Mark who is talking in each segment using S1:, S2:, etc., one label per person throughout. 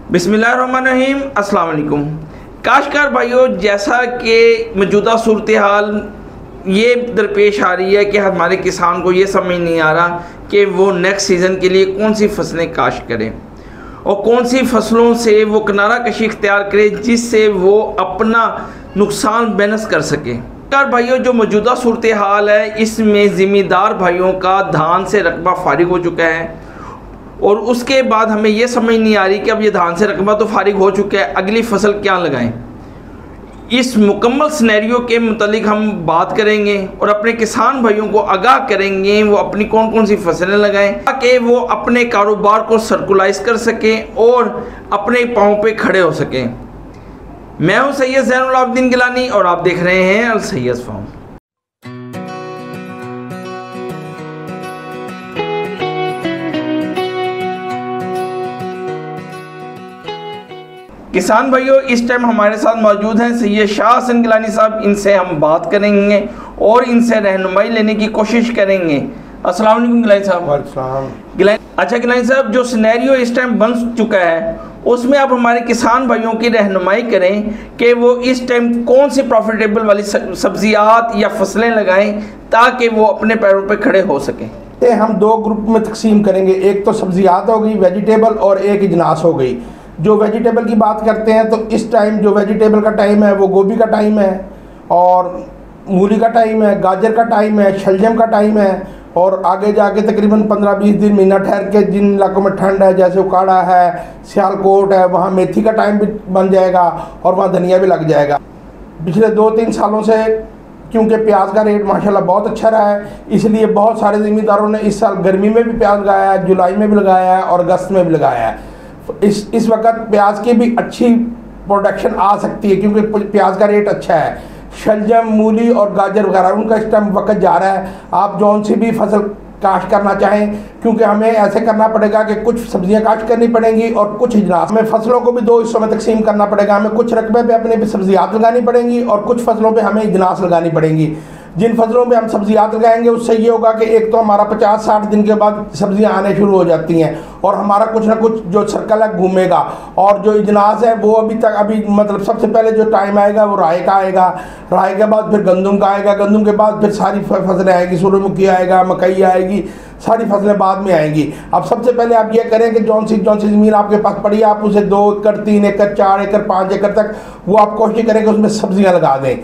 S1: बिस्मिल्लाहिर्रहमानिर्रहीम, अस्सलाम वालेकुम। काश्तकार भाइयों, जैसा कि मौजूदा सूरत हाल ये दरपेश आ रही है कि हमारे किसान को ये समझ नहीं आ रहा कि वो नेक्स्ट सीज़न के लिए कौन सी फसलें काश्त करें और कौन सी फसलों से वो किनारा कशी इख्तियार करे जिससे वो अपना नुकसान बैलेंस कर सके। काश्तकार भाइयों, जो मौजूदा सूरत हाल है इसमें ज़िम्मेदार भाइयों का धान से रकबा फारिग हो चुका है और उसके बाद हमें यह समझ नहीं आ रही कि अब ये धान से रकबा तो फारिग हो चुका है, अगली फसल क्या लगाएं। इस मुकम्मल सिनेरियो के मुतालिक हम बात करेंगे और अपने किसान भाइयों को आगाह करेंगे वो अपनी कौन कौन सी फसलें लगाएं ताकि वो अपने कारोबार को सर्कुलाइज कर सकें और अपने पाँव पे खड़े हो सकें। मैं हूं सैयद ज़ैनुल आबिदीन गिलानी और आप देख रहे हैं अल सैयद फार्म। किसान भाइयों, इस टाइम हमारे साथ मौजूद हैं सैयद शाह हसन गिलानी साहब। इनसे हम बात करेंगे और इनसे रहनुमाई लेने की कोशिश करेंगे। अस्सलाम वालेकुम गिलानी साहब। अच्छा गिलानी साहब, जो सिनेरियो इस टाइम बन चुका है उसमें आप हमारे किसान भाइयों की रहनुमाई करें कि वो इस टाइम कौन सी प्रॉफिटेबल वाली सब्जियात या फसलें लगाएं ताकि वो अपने पैरों पर खड़े हो सकें।
S2: हम दो ग्रुप में तकसीम करेंगे, एक तो सब्जियात हो गई वेजिटेबल और एक इजनास हो गई। जो वेजिटेबल की बात करते हैं तो इस टाइम जो वेजिटेबल का टाइम है वो गोभी का टाइम है और मूली का टाइम है, गाजर का टाइम है, शलजम का टाइम है और आगे जाके तकरीबन 15-20 दिन महीना ठहर के जिन इलाकों में ठंड है जैसे उकाड़ा है, सियालकोट है, वहाँ मेथी का टाइम भी बन जाएगा और वहाँ धनिया भी लग जाएगा। पिछले 2-3 सालों से क्योंकि प्याज का रेट माशाल्लाह बहुत अच्छा रहा है, इसलिए बहुत सारे ज़मींदारों ने इस साल गर्मी में भी प्याज लगाया है, जुलाई में भी लगाया है और अगस्त में भी लगाया है। इस वक्त प्याज की भी अच्छी प्रोडक्शन आ सकती है क्योंकि प्याज का रेट अच्छा है। शलजम, मूली और गाजर वगैरह उनका इस टाइम वक्त जा रहा है। आप जौन सी भी फसल काश्त करना चाहें, क्योंकि हमें ऐसे करना पड़ेगा कि कुछ सब्जियां काश्त करनी पड़ेंगी और कुछ इजनास में फसलों को भी 2 हिस्सों में तकसीम करना पड़ेगा। हमें कुछ रकबे पे अपने सब्जियात लगानी पड़ेंगी और कुछ फसलों पे हमें इजनास लगानी पड़ेंगी। जिन फसलों में हम सब्जियात लगाएंगे उससे ये होगा कि एक तो हमारा 50-60 दिन के बाद सब्जियां आने शुरू हो जाती हैं और हमारा कुछ ना कुछ जो सर्कल है घूमेगा। और जो इजनास है वो अभी मतलब सबसे पहले जो टाइम आएगा वो राई का आएगा, राई के बाद फिर गंदम का आएगा, गंदम के बाद फिर सारी फसलें आएगी, सूरजमुखी आएगा, मकई आएगी, सारी फसलें बाद में आएंगी। अब सबसे पहले आप ये करें कि जौन सी ज़मीन आपके पास पड़ी है आप उसे 2 एकड़, 3 एकड़, 4 एकड़, 5 एकड़ तक वो आप कोशिश करें कि उसमें सब्जियाँ लगा दें।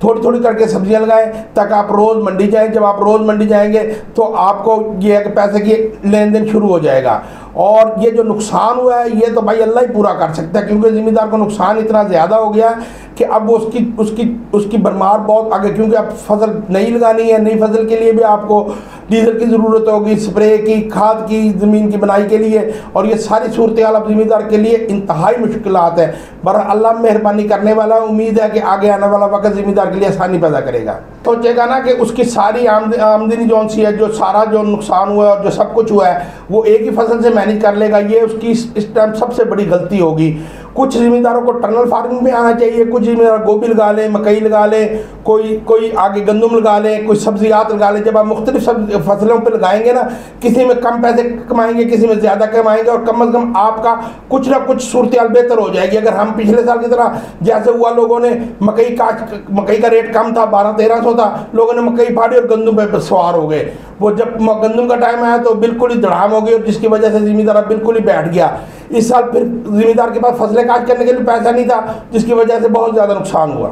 S2: थोड़ी थोड़ी करके सब्जियां लगाएं ताकि आप रोज़ मंडी जाएं। जब आप रोज़ मंडी जाएंगे तो आपको ये है कि पैसे की लेन देन शुरू हो जाएगा। और ये जो नुकसान हुआ है ये तो भाई अल्लाह ही पूरा कर सकता है क्योंकि ज़मींदार को नुकसान इतना ज़्यादा हो गया कि अब उसकी भरमार बहुत आगे, क्योंकि अब फसल नहीं लगानी है, नई फसल के लिए भी आपको डीजल की ज़रूरत होगी, स्प्रे की, खाद की, ज़मीन की बनाई के लिए, और ये सारी सूरत हाल अब ज़मींदार के लिए इंतहाई मुश्किलात है। बहरहाल अल्लाह मेहरबानी करने वाला, उम्मीद है कि आगे आने वाला वक्त ज़मींदार के लिए आसानी पैदा करेगा। सोचेगा ना कि उसकी सारी आमदनी जौन सी है, जो सारा जो नुकसान हुआ है और जो सब कुछ हुआ है वो एक ही फसल से मैनेज कर लेगा, ये उसकी इस टाइम सबसे बड़ी गलती होगी। कुछ ज़मींदारों को टनल फार्मिंग में आना चाहिए, कुछ ज़मींदार गोभी लगा लें, मकई लगा लें, कोई आगे गंदम लगा लें, कोई सब्जियात लगा लें। जब आप मुख्तलिफ फसलों पर लगाएंगे ना, किसी में कम पैसे कमाएंगे, किसी में ज़्यादा कमाएंगे और कम अज़ कम आपका कुछ ना कुछ सूरत हाल बेहतर हो जाएगी। अगर हम पिछले साल की तरह जैसे हुआ, लोगों ने मकई का रेट कम था, 1200-1300 था, लोगों ने मकई फाड़ी और गंदम पर सवार हो गए। वो जब गंदम का टाइम आया तो बिल्कुल ही धड़ाम हो गई और जिसकी वजह से ज़मींदार बिल्कुल ही बैठ गया। इस साल फिर ज़मींदार के पास फसलें काश्त करने के लिए पैसा नहीं था, जिसकी वजह से बहुत ज़्यादा नुकसान हुआ।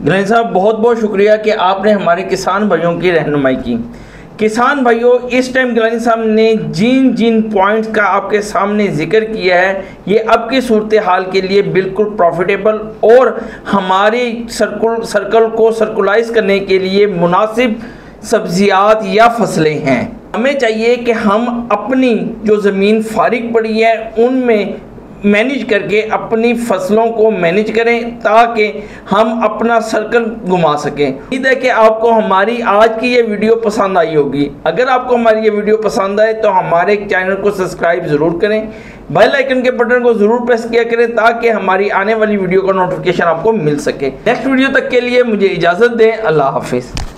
S1: गिलानी साहब, बहुत बहुत शुक्रिया कि आपने हमारे किसान भाइयों की रहनुमाई की। किसान भाइयों, इस टाइम गिलानी साहब ने जिन पॉइंट्स का आपके सामने जिक्र किया है ये अब की सूरत हाल के लिए बिल्कुल प्रॉफिटेबल और हमारी सर्कल को सर्कुलाइज करने के लिए मुनासिब सब्जियात या फसलें हैं। हमें चाहिए कि हम अपनी जो ज़मीन फारिग पड़ी है उनमें मैनेज करके अपनी फसलों को मैनेज करें ताकि हम अपना सर्कल घुमा सकें। उम्मीद है कि आपको हमारी आज की ये वीडियो पसंद आई होगी। अगर आपको हमारी ये वीडियो पसंद आए तो हमारे चैनल को सब्सक्राइब ज़रूर करें, बेल आइकन के बटन को ज़रूर प्रेस किया करें ताकि हमारी आने वाली वीडियो का नोटिफिकेशन आपको मिल सके। नेक्स्ट वीडियो तक के लिए मुझे इजाज़त दें। अल्लाह हाफिज़।